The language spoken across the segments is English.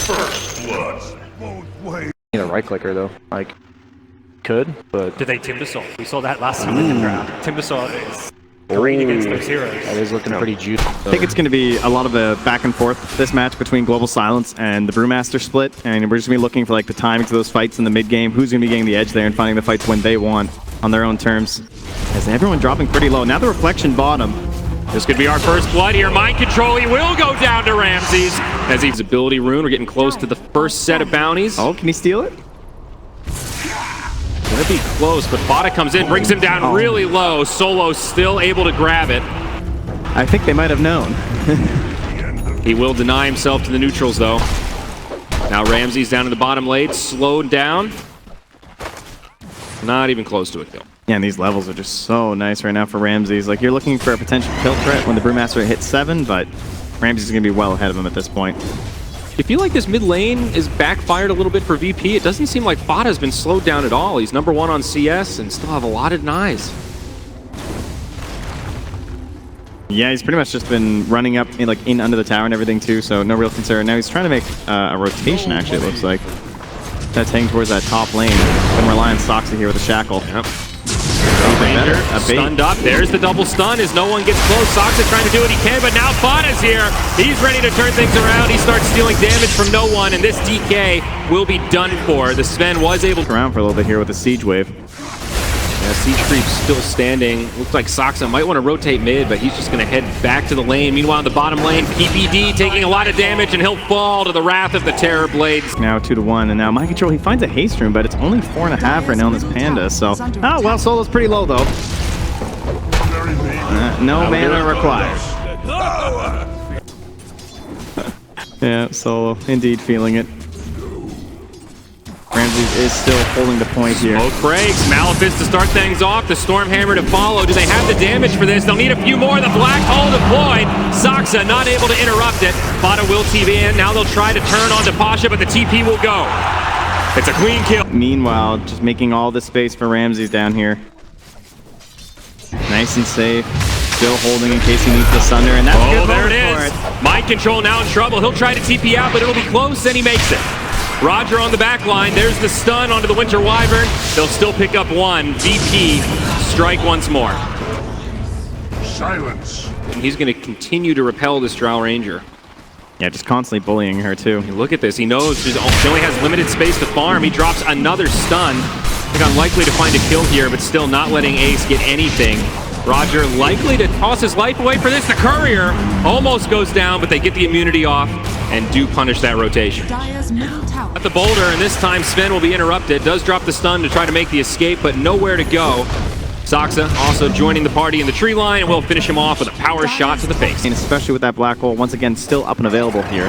First blood. Need a right clicker though. Like, could, but. Did they Timbasol? We saw that last time in the draft. Timbasol is great against those heroes. That is looking pretty juicy. I think it's going to be a lot of a back and forth this match between Global Silence and the Brewmaster split, and we're just going to be looking for like the timings of those fights in the mid game. Who's going to be getting the edge there and finding the fights when they want on their own terms? As everyone dropping pretty low. Now the Reflection bottom. This could be our first blood here. Mind control, he will go down to Ramses. As he's ability rune, we're getting close to the first set of bounties. Oh, can he steal it? Gonna be close, but Bada comes in, brings him down really low. Solo still able to grab it. I think they might have known. He will deny himself to the neutrals though. Now Ramses down in the bottom lane, slowed down. Not even close to a kill. Yeah, and these levels are just so nice right now for Ramses. Like, you're looking for a potential kill threat when the Brewmaster hits 7, but Ramses is going to be well ahead of him at this point. You feel like this mid lane is backfired a little bit for VP. It doesn't seem like Bada's been slowed down at all. He's #1 on CS and still have a lot of denies. Yeah, he's pretty much just been running up in under the tower and everything too, so no real concern. Now he's trying to make a rotation, actually, it looks like. That's heading towards that top lane. Gonna rely on Soxa here with a shackle. Yep. Ranger stunned up. There's the double stun as no one gets close. Soxa trying to do what he can, but now Bada's here. He's ready to turn things around. He starts stealing damage from no one, and this DK will be done for. The Sven was able to around for a little bit here with the siege wave. Yeah, siege creep still standing. Looks like Soxa might want to rotate mid, but he's just going to head back to the lane. Meanwhile, in the bottom lane, PPD taking a lot of damage, and he'll fall to the wrath of the Terror Blades. Now 2-1, and now Mind Control, he finds a haste rune, but it's only 4.5 right now on this Panda, so... Oh, well, Solo's pretty low, though. No mana required. Yeah, Solo, indeed feeling it. Ramses is still holding the point here. Smoke breaks, Malefice to start things off, the Stormhammer to follow. Do they have the damage for this? They'll need a few more. The Black Hole deployed. Soxa not able to interrupt it. Bada will TP in. Now they'll try to turn onto Pasha, but the TP will go. It's a clean kill. Meanwhile, just making all the space for Ramses down here. Nice and safe. Still holding in case he needs the Sunder, and that's good. There it is. Mind Control now in trouble. He'll try to TP out, but it'll be close, and he makes it. Roger on the back line. There's the stun onto the Winter Wyvern. They'll still pick up one. VP strike once more. Silence. And he's going to continue to repel this Drow Ranger. Yeah, just constantly bullying her too. Look at this. He knows she only has limited space to farm. He drops another stun. I think unlikely to find a kill here, but still not letting Ace get anything. Roger likely to toss his life away for this. The Courier almost goes down, but they get the immunity off and do punish that rotation. At the boulder, and this time Sven will be interrupted. Does drop the stun to try to make the escape, but nowhere to go. Soxa also joining the party in the tree line, and we'll finish him off with a power shot to the face. And especially with that black hole, once again, still up and available here.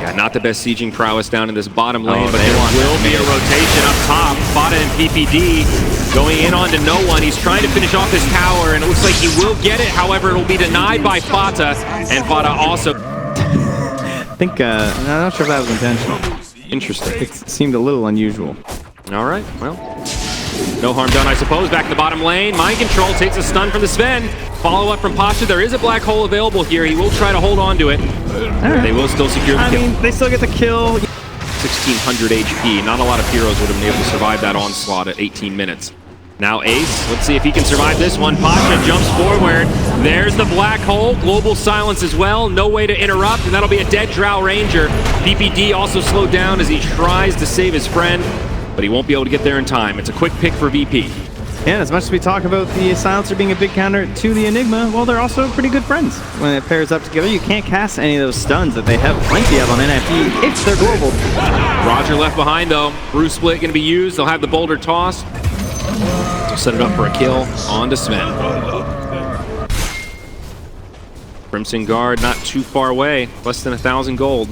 Yeah, not the best sieging prowess down in this bottom lane, but there will be a rotation up top. Bada and PPD going in onto no one. He's trying to finish off this tower, and it looks like he will get it. However, it will be denied by Fata, and Fata also... I think, I'm not sure if that was intentional. Interesting. It seemed a little unusual. All right, well, no harm done, I suppose. Back in the bottom lane, Mind Control takes a stun from the Sven. Follow up from Pasha. There is a black hole available here. He will try to hold on to it. They will still secure the kill. I mean, they still get the kill. 1600 HP. Not a lot of heroes would have been able to survive that onslaught at 18 minutes. Now Ace, let's see if he can survive this one. Pasha jumps forward. There's the black hole. Global silence as well. No way to interrupt, and that'll be a dead Drow Ranger. PPD also slowed down as he tries to save his friend, but he won't be able to get there in time. It's a quick pick for VP. And as much as we talk about the Silencer being a big counter to the Enigma, well, they're also pretty good friends. When it pairs up together, you can't cast any of those stuns that they have plenty of on NiP if they're global. Roger left behind, though. Brew Split going to be used. They'll have the boulder tossed. They'll set it up for a kill on to Sven. Crimson Guard not too far away. Less than 1,000 gold.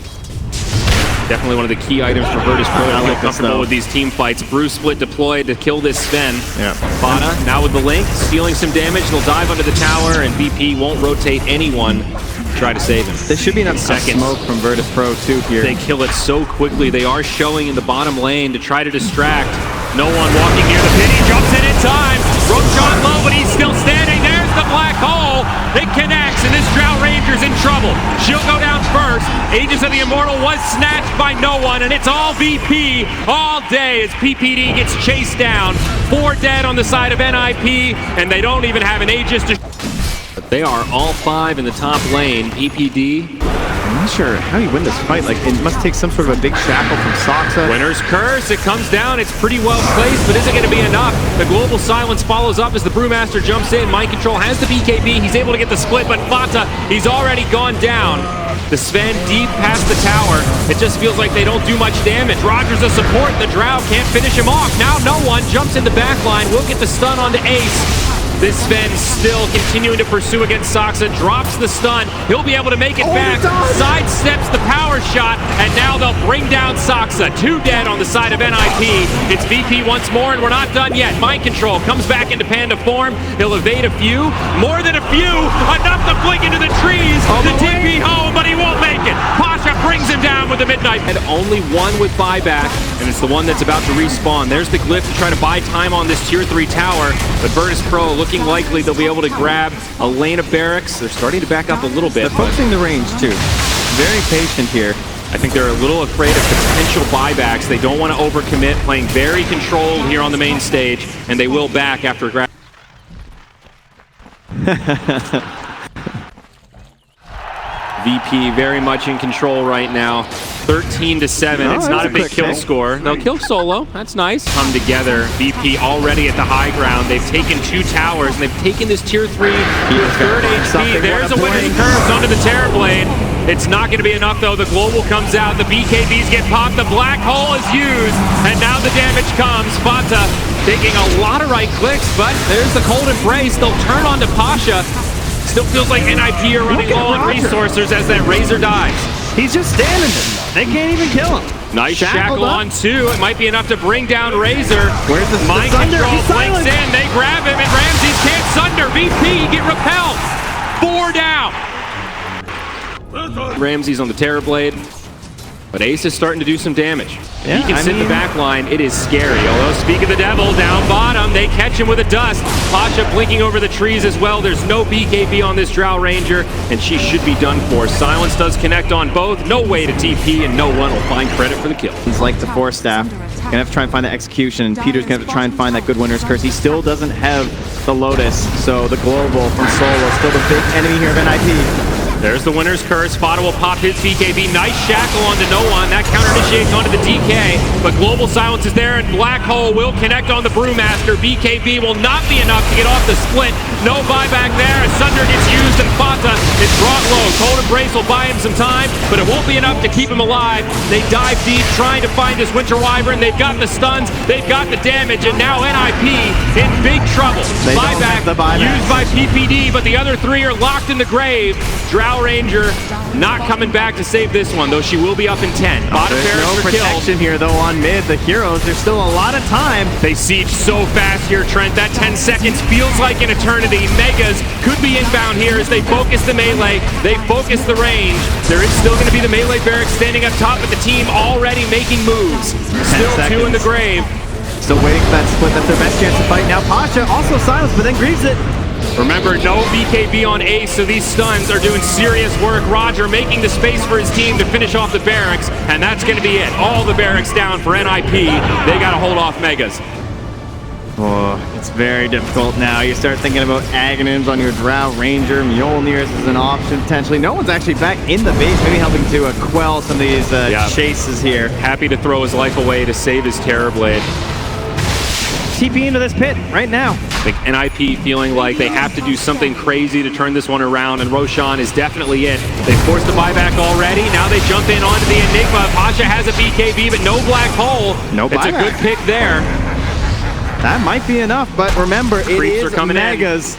Definitely one of the key items for Virtus.pro to feel comfortable with these team fights. Brew Split deployed to kill this Sven. Yeah. Bada now with the link, stealing some damage. They'll dive under the tower, and VP won't rotate anyone to try to save him. There should be enough smoke from Virtus.pro too here. They kill it so quickly. They are showing in the bottom lane to try to distract. No one walking near the pit. He jumps in time. Rope shot low, but he's still standing. There's the black hole. It connects, and this Drow Ranger's in trouble. She'll go down first. curse. Aegis of the Immortal was snatched by no one, and it's all VP all day as PPD gets chased down. 4 dead on the side of NiP, and they don't even have an Aegis to... But they are all 5 in the top lane. PPD... I'm not sure how you win this fight. Like, it must take some sort of a big shackle from Soxa. Winner's Curse, it comes down, it's pretty well placed, but is it going to be enough? The Global Silence follows up as the Brewmaster jumps in. Mind Control has the BKB, he's able to get the split, but Fata, he's already gone down. The Sven deep past the tower. It just feels like they don't do much damage. Roger's a support, the Drow can't finish him off. Now no one jumps in the back line, will get the stun onto Ace. This Sven still continuing to pursue against Soxa, drops the stun. He'll be able to make it back, sidesteps the power shot, and now they'll bring down Soxa. 2 dead on the side of NiP. It's VP once more, and we're not done yet. Mind Control comes back into Panda form. He'll evade a few, more than a few, enough to blink into the trees. The TP home, but he won't make it. Pasha brings him down with the Midnight. And only one with buyback, and it's the one that's about to respawn. There's the glyph to try to buy time on this tier 3 tower, but Virtus.pro looking likely they'll be able to grab a lane of barracks. They're starting to back up a little bit. They're focusing the range too. Very patient here. I think they're a little afraid of potential buybacks. They don't want to overcommit, playing very controlled here on the main stage, and they will back after a grab. VP very much in control right now. 13-7. It's not a big kill score. They'll kill solo. That's nice. Come together. VP already at the high ground. They've taken 2 towers, and they've taken this tier 3 to a 3rd HP. There's a Winner's Curse onto the Terrorblade. It's not going to be enough, though. The Global comes out. The BKBs get popped. The Black Hole is used, and now the damage comes. Fata taking a lot of right clicks, but there's the Cold Embrace. They'll turn on to Pasha. Still feels like NiP are running low on resources as that Razor dies. He's just standing there. They can't even kill him. Nice shackle on 2. It might be enough to bring down Razor. Where's the Mind Control blinks in. They grab him, and Ramses can't sunder. VP get repelled. 4 down. Ramses on the Terrorblade. But Ace is starting to do some damage. Yeah, he can sit in the back line. It is scary. Although, speak of the devil, down bottom, they catch him with a dust. Pasha blinking over the trees as well. There's no BKB on this Drow Ranger, and she should be done for. Silence does connect on both. No way to TP, and no one will find credit for the kill. It's like the Force Staff. Gonna have to try and find the execution, and Peter's gonna have to try and find that good Winner's Curse. He still doesn't have the Lotus, so the Global from Solo still the big enemy here of NiP. There's the Winner's Curse. Fata will pop his BKB. Nice shackle onto no one. That counter initiates onto the DK, but Global Silence is there, and Black Hole will connect on the Brewmaster. BKB will not be enough to get off the split. No buyback there as Sunder gets used, and Fata is brought low. Cold Embrace will buy him some time, but it won't be enough to keep him alive. They dive deep, trying to find this Winter Wyvern. They've got the stuns, they've got the damage, and now NiP in big trouble. Buyback used by PPD, but the other 3 are locked in the grave. Drow Ranger not coming back to save this one, though she will be up in 10. There's no protection here, though, on mid. The heroes, there's still a lot of time. They siege so fast here, Trent. That 10 seconds feels like an eternity. Megas could be inbound here as they focus the melee. They focus the range. There is still going to be the melee barracks standing up top, but the team already making moves. Still 2 in the grave. Still waiting for that split. That's their best chance to fight. Now Pasha also silenced, but then grieves it. Remember, no BKB on Ace, so these stuns are doing serious work. Roger making the space for his team to finish off the barracks, and that's going to be it. All the barracks down for NiP. They got to hold off Megas. Oh, it's very difficult now. You start thinking about Aghanims on your Drow Ranger. Mjolnirs is an option, potentially. No one's actually back in the base, maybe helping to quell some of these chases here. Happy to throw his life away to save his Terrorblade. TP into this pit right now. I think NiP feeling like they have to do something crazy to turn this one around, and Roshan is definitely it. They forced the buyback already. Now they jump in onto the Enigma. Pasha has a BKB, but no Black Hole. No buyback. It's a good pick there. That might be enough, but remember, it is Megas.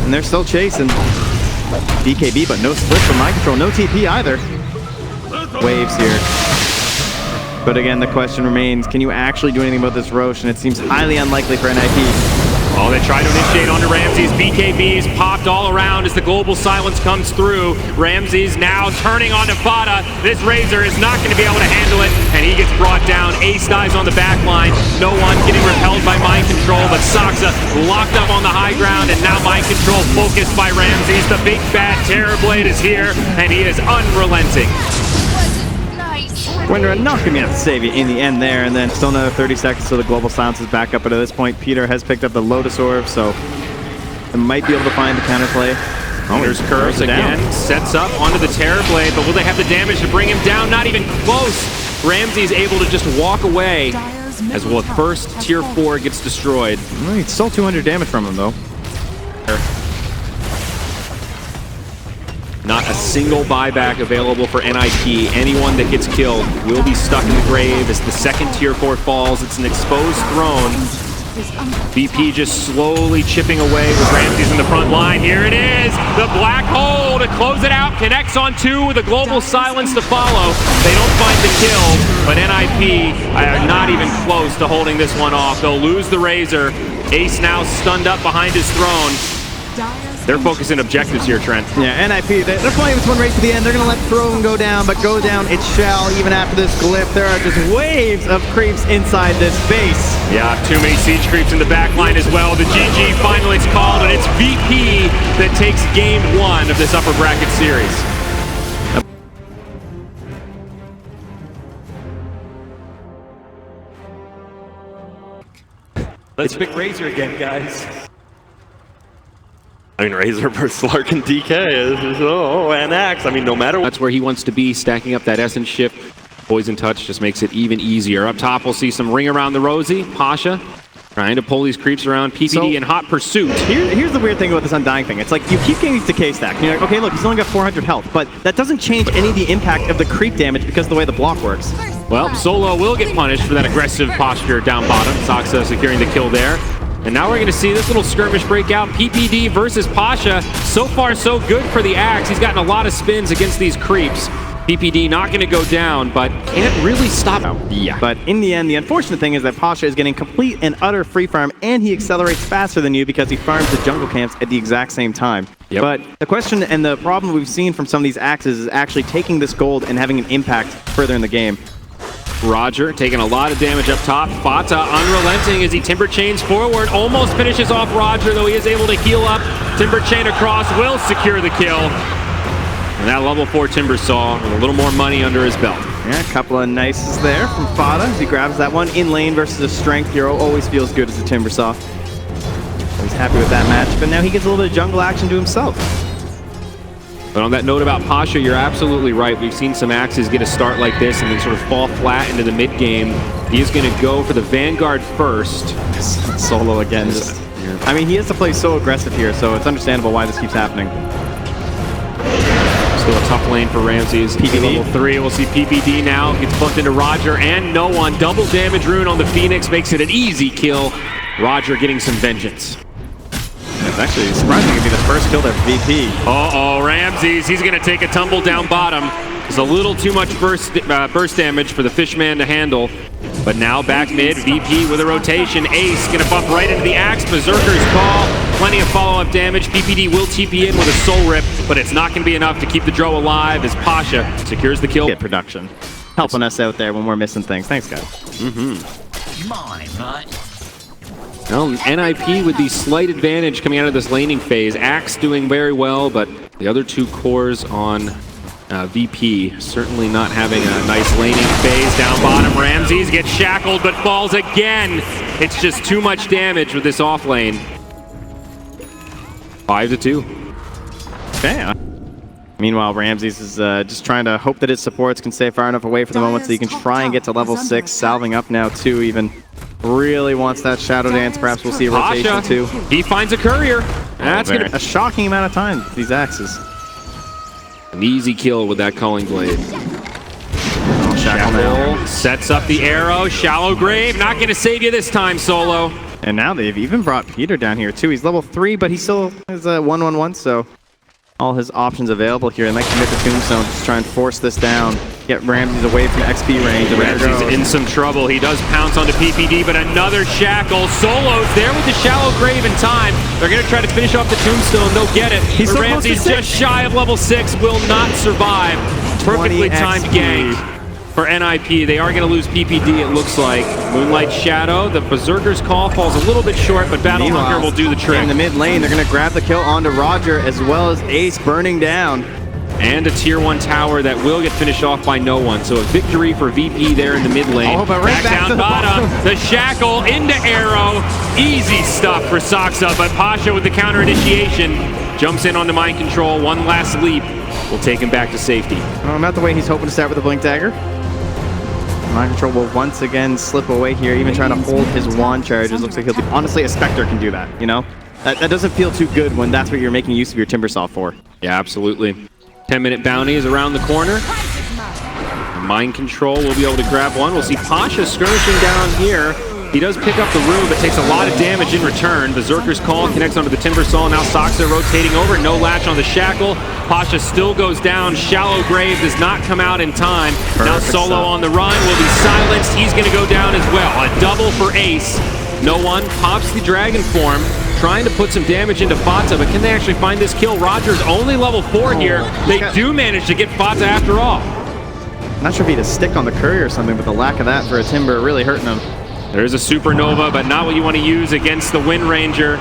And they're still chasing. BKB, but no split from Mind Control. No TP either. Waves here. But again, the question remains, can you actually do anything about this Rosh? And it seems highly unlikely for NiP. Oh, they try to initiate onto Ramses. BKBs popped all around as the global silence comes through. Ramses now turning onto Fada. This Razor is not going to be able to handle it, and he gets brought down. Ace dies on the back line. No one getting repelled by mind control, but Saksa locked up on the high ground, and now mind control focused by Ramses. The big bad Terrorblade is here, and he is unrelenting. Windra not going to be able to save you in the end there, and then still another 30 seconds till the global silence is back up. But at this point, Peter has picked up the Lotus Orb, so they might be able to find the counterplay. Oh, there's Curse again, sets up onto the Terrorblade, but will they have the damage to bring him down? Not even close. Ramses able to just walk away, as well as first tier 4 gets destroyed. Well, it's still 200 damage from him, though. Not a single buyback available for NiP. Anyone that gets killed will be stuck in the grave as the second tier 4 falls. It's an exposed throne. VP just slowly chipping away with Ramses in the front line. Here it is, the black hole to close it out. Connects on 2 with a global silence to follow. They don't find the kill, but NiP are not even close to holding this one off. They'll lose the Razor. Ace now stunned up behind his throne. They're focusing objectives here, Trent. Yeah, NiP, they're playing this one right to the end. They're going to let Throne go down, but go down it shall. Even after this glyph, there are just waves of creeps inside this base. Yeah, too many siege creeps in the back line as well. The GG finally is called, and it's VP that takes game 1 of this upper bracket series. Let's pick Razor again, guys. I mean, Razor versus Lark and DK is and Axe. I mean, no matter what. That's where he wants to be, stacking up that Essence shift. Poison Touch just makes it even easier. Up top, we'll see some ring around the Rosie. Pasha trying to pull these creeps around. PPD in hot pursuit. Here's the weird thing about this Undying thing. It's like you keep getting these decay stack. And you're like, okay, look, he's only got 400 health, but that doesn't change any of the impact of the creep damage because of the way the block works. Well, Solo will get punished for that aggressive posture down bottom. Saksa securing the kill there. And now we're going to see this little skirmish break out. PPD versus Pasha. So far, so good for the Axe. He's gotten a lot of spins against these creeps. PPD not going to go down, but can't really stop him. Yeah. But in the end, the unfortunate thing is that Pasha is getting complete and utter free farm, and he accelerates faster than you because he farms the jungle camps at the exact same time. Yep. But the question and the problem we've seen from some of these Axes is actually taking this gold and having an impact further in the game. Roger taking a lot of damage up top. Fata unrelenting as he Timber Chains forward. Almost finishes off Roger, though he is able to heal up. Timber Chain across will secure the kill. And that level 4 Timber Saw with a little more money under his belt. Yeah, a couple of nices there from Fata as he grabs that one. In lane versus a strength hero always feels good as a Timber Saw. He's happy with that match, but now he gets a little bit of jungle action to himself. But on that note about Pasha, you're absolutely right. We've seen some Axes get a start like this and then sort of fall flat into the mid game. He is going to go for the Vanguard first. Solo again. I mean, he has to play so aggressive here, so it's understandable why this keeps happening. Still a tough lane for Ramses. PPD. Level 3. We'll see PPD now. Gets bumped into Roger and no one. Double damage rune on the Phoenix makes it an easy kill. Roger getting some vengeance. It's actually surprisingly to be the first kill there for VP. Uh-oh, Ramses. He's going to take a tumble down bottom. It's a little too much burst damage for the Fishman to handle. But now back mid, VP with a rotation. Ace going to bump right into the Axe. Berserker's call. Plenty of follow-up damage. PPD will TP in with a Soul Rip, but it's not going to be enough to keep the Drow alive as Pasha secures the kill. Get production. Helping us out there when we're missing things. Thanks, guys. Mine, right? Well, NiP with the slight advantage coming out of this laning phase. Axe doing very well, but the other two cores on VP certainly not having a nice laning phase. Down bottom, Ramses gets shackled but falls again. It's just too much damage with this off lane. 5-2. Okay. Meanwhile, Ramses is just trying to hope that his supports can stay far enough away for the moment so he can try and get to level 6. Salving up now, too, even. Really wants that Shadow Dance. Perhaps we'll see a rotation, Pasha, too. he finds a courier. That's gonna a shocking amount of time with these axes. An easy kill with that Culling Blade. Shackle sets up the arrow. Shallow Grave, not going to save you this time, Solo. And now they've even brought Peter down here, too. He's level 3, but he still has a 1-1-1, so all his options available here. They might commit to Tombstone, just try and force this down. get Ramses away from XP range. Ramses in some trouble. He does pounce onto PPD, but another shackle. Solo's there with the shallow grave in time. They're going to try to finish off the tombstone. They'll get it. He's but so close to Ramses 6. just shy of level 6, will not survive. Perfectly timed gank for NiP. They are going to lose PPD, it looks like. Moonlight Shadow, the Berserker's Call falls a little bit short, but Battle Hunter will do the trick. In the mid lane, they're going to grab the kill onto Roger, as well as Ace burning down. And a tier 1 tower that will get finished off by no one. So a victory for VP there in the mid lane. Oh, but right back down to the bottom. The shackle into arrow. Easy stuff for Saksa, but Pasha with the counter initiation jumps in onto mind control. One last leap will take him back to safety. Oh, not the way he's hoping to start with the Blink Dagger. Mind control will once again slip away here, even trying to hold his wand charges. Looks like he'll be... Honestly, a Spectre can do that, you know? That doesn't feel too good when that's what you're making use of your Timbersaw for. Yeah, absolutely. 10-minute bounty is around the corner. Mind control will be able to grab one. We'll see Pasha skirmishing down here. He does pick up the rune, but takes a lot of damage in return. Berserker's Call connects onto the Timbersaw. Now Saksa rotating over. No latch on the shackle. Pasha still goes down. Shallow grave does not come out in time. Now Solo on the run will be silenced. He's going to go down as well. A double for Ace. No one pops the dragon form, trying to put some damage into Fata, but can they actually find this kill? Roger's only level 4 here. They do manage to get Fata after all. Not sure if he had a stick on the courier or something, but the lack of that for a Timber really hurting him. There's a Supernova, but not what you want to use against the Wind Ranger.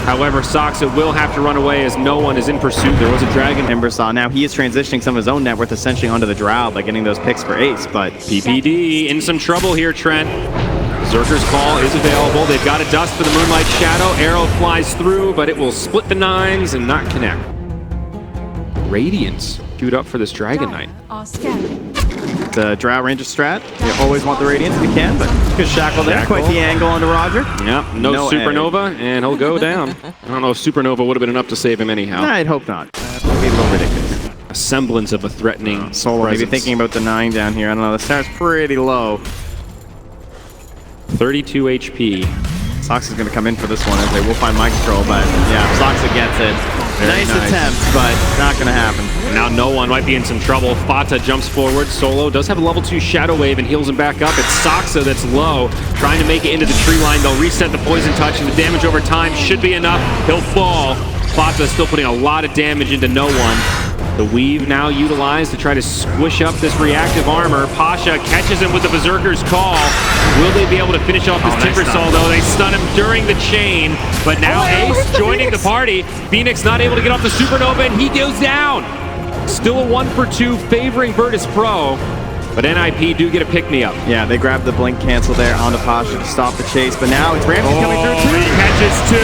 However, Saksa will have to run away as no one is in pursuit. There was a dragon. Timbersaw. Now he is transitioning some of his own net worth essentially onto the Drow by getting those picks for Ace, but... PPD in some trouble here, Trent. Berserker's Call is available. They've got a dust for the Moonlight Shadow. Arrow flies through, but it will split the 9s and not connect. Radiance queued up for this Dragon Knight. The Drow Ranger strat. You always want the Radiance if you can, but good shackle there. Quite the angle onto Roger. Yep, no Supernova, and he'll go down. I don't know if Supernova would have been enough to save him anyhow. I'd hope not. That would be a little ridiculous. A semblance of a threatening Solo maybe thinking about the 9 down here. I don't know, the star's pretty low. 32 HP. Sox is going to come in for this one as they will find mind control, but yeah, Soxa gets it. Nice attempt, but not going to happen. And now no one might be in some trouble. Fata jumps forward. Solo does have a level 2 Shadow Wave and heals him back up. It's Saksa that's low, trying to make it into the tree line. They'll reset the Poison Touch, and the damage over time should be enough. He'll fall. Fata still putting a lot of damage into no one. The Weave now utilized to try to squish up this reactive armor. Pasha catches him with the Berserker's Call. Will they be able to finish off this Timbersaw, though? They stun him during the chain, but now Ace joining the party. Phoenix not able to get off the Supernova, and he goes down. Still a 1-for-2 favoring Virtus.pro, but NiP do get a pick-me-up. Yeah, they grab the blink cancel there onto Pasha to stop the chase, but now it's Ramsey coming through too. He catches 2.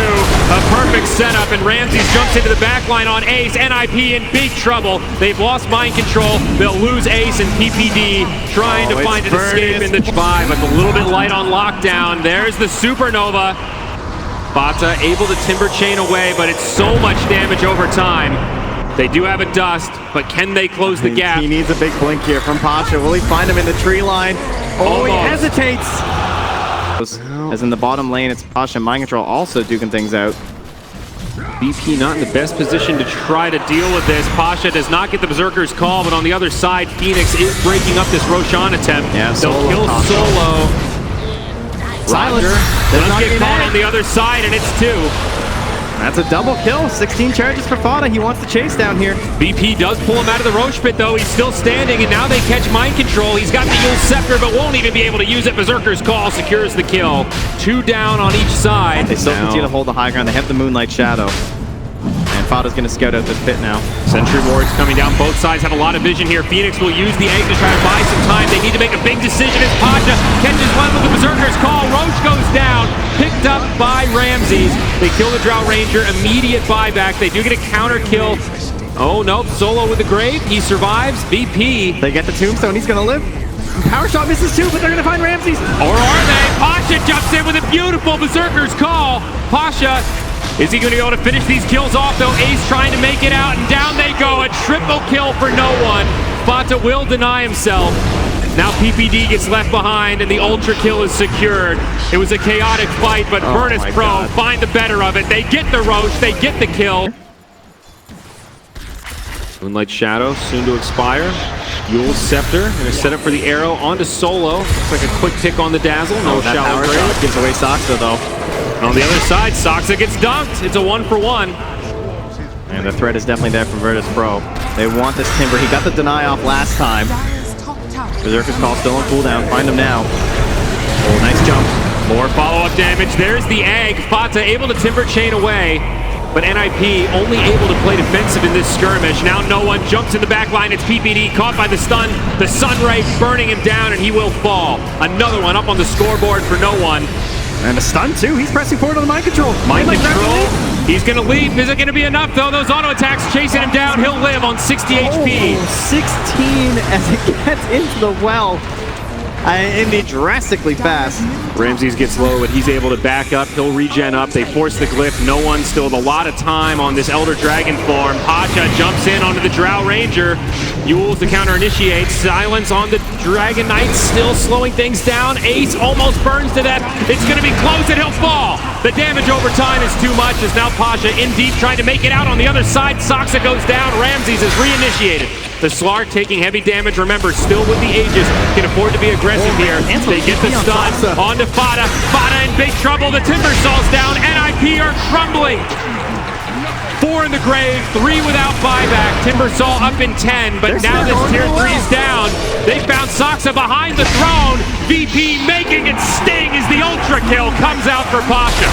A perfect setup, and Ramses jumps into the back line on Ace. NiP in big trouble. They've lost mind control. They'll lose Ace and PPD trying to find an escape in the 5, but a little bit light on lockdown. There's the Supernova. Fata able to timber chain away, but it's so much damage over time. They do have a dust, but can they close the gap? He needs a big blink here from Pasha. Will he find him in the tree line? Oh, he hesitates! As in the bottom lane, it's Pasha and Mind Control also duking things out. VP not in the best position to try to deal with this. Pasha does not get the Berserker's Call, but on the other side, Phoenix is breaking up this Roshan attempt. Yeah, they'll kill Solo. Roger does not get caught on the other side, and it's 2. That's a double kill. 16 charges for Fata. He wants the chase down here. VP does pull him out of the Roche pit, though. He's still standing, and now they catch mind control. He's got the Yule Scepter, but won't even be able to use it. Berserker's Call secures the kill. 2 down on each side. They still continue to hold the high ground. They have the Moonlight Shadow. And Fata's going to scout out this pit now. Sentry wards coming down. Both sides have a lot of vision here. Phoenix will use the egg to try to buy some time. They need to make a big decision as Pasha catches one with the Berserker's Call. Roche goes down, picked up by Ramses. They kill the Drow Ranger. Immediate buyback. They do get a counter kill. Oh, nope. Solo with the grave. He survives. VP. They get the tombstone. He's going to live. Power shot misses too, but they're going to find Ramses. Or are they? Pasha jumps in with a beautiful Berserker's Call. Pasha, is he going to be able to finish these kills off, though? Ace trying to make it out, and down they go. A triple kill for no one. Fata will deny himself. Now PPD gets left behind, and the ultra kill is secured. It was a chaotic fight, but Virtus.pro find the better of it. They get the Roche, they get the kill. Moonlight Shadow soon to expire. Yule's Scepter, gonna set up for the arrow onto Solo. Looks like a quick pick on the Dazzle, no That shallow power grade. shot gives away Soxa though. And on the other side, Soxa gets dunked. It's a 1-for-1. And the threat is definitely there from Virtus.pro. They want this Timber. He got the deny off last time. Berserker's Call still on cooldown. Find him now. Oh, nice jump. More follow-up damage. There's the egg. Fata able to Timber chain away. But NiP only able to play defensive in this skirmish. Now no one jumps in the back line. It's PPD caught by the stun. The Sunray burning him down, and he will fall. Another one up on the scoreboard for no one. And a stun too. He's pressing forward on the mind control. Mind control. He's going to leap. Is it going to be enough, though? Those auto attacks chasing him down. He'll live on 60 HP. 16 as it gets into the well. Indeed, drastically fast. Ramses gets low, but he's able to back up. He'll regen up. They force the glyph. No one still with a lot of time on this Elder Dragon form. Pacha jumps in onto the Drow Ranger. Yules the counter initiates. Silence on the Dragon Knight, still slowing things down. Ace almost burns to death. It's going to be close and he'll fall. The damage over time is too much as now Pacha in deep trying to make it out on the other side. Soxa goes down. Ramses is reinitiated. The Slark taking heavy damage. Remember, still with the Aegis. Can afford to be aggressive here. They get the stun onto Fata. Fata in big trouble. The Timbersaw's down. NiP are crumbling. 4 in the grave, 3 without buyback. Timbersaw up in 10, but now this tier 3's down. They found Soxa behind the throne. VP making it sting as the ultra kill comes out for Pacha.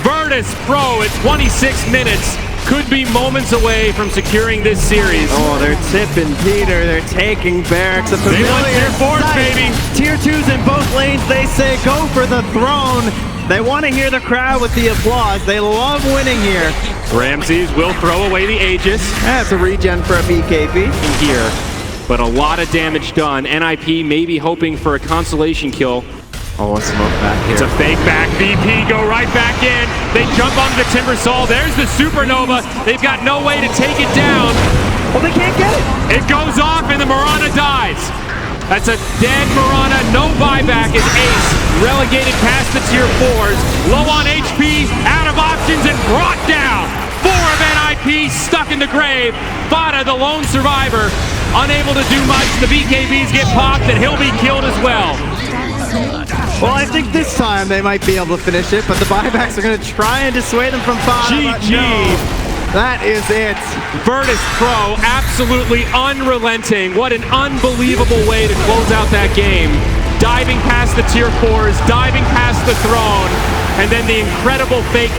Virtus.pro at 26 minutes. Could be moments away from securing this series. Oh, they're tipping Peter. They're taking Barracks. They want tier 4s, baby. Tier 2s in both lanes. They say go for the throne. They want to hear the crowd with the applause. They love winning here. Ramses will throw away the Aegis. That's a regen for a BKB. Here, but a lot of damage done. NiP maybe hoping for a consolation kill. Oh, a smoke back here. It's a fake back. VP go right back in. They jump onto the Timbersaw. There's the Supernova. They've got no way to take it down. Oh, they can't get it. It goes off and the Mirana dies. That's a dead Mirana. No buyback as Ace relegated past the tier 4s. Low on HP, out of options, and brought down. 4 of NiP stuck in the grave. Fata, the lone survivor, unable to do much. The BKBs get popped and he'll be killed as well. Well, I think this time they might be able to finish it, but the buybacks are going to try and dissuade them from Fata. GG. No, that is it. Virtus.pro absolutely unrelenting. What an unbelievable way to close out that game. Diving past the tier 4s, diving past the throne, and then the incredible fake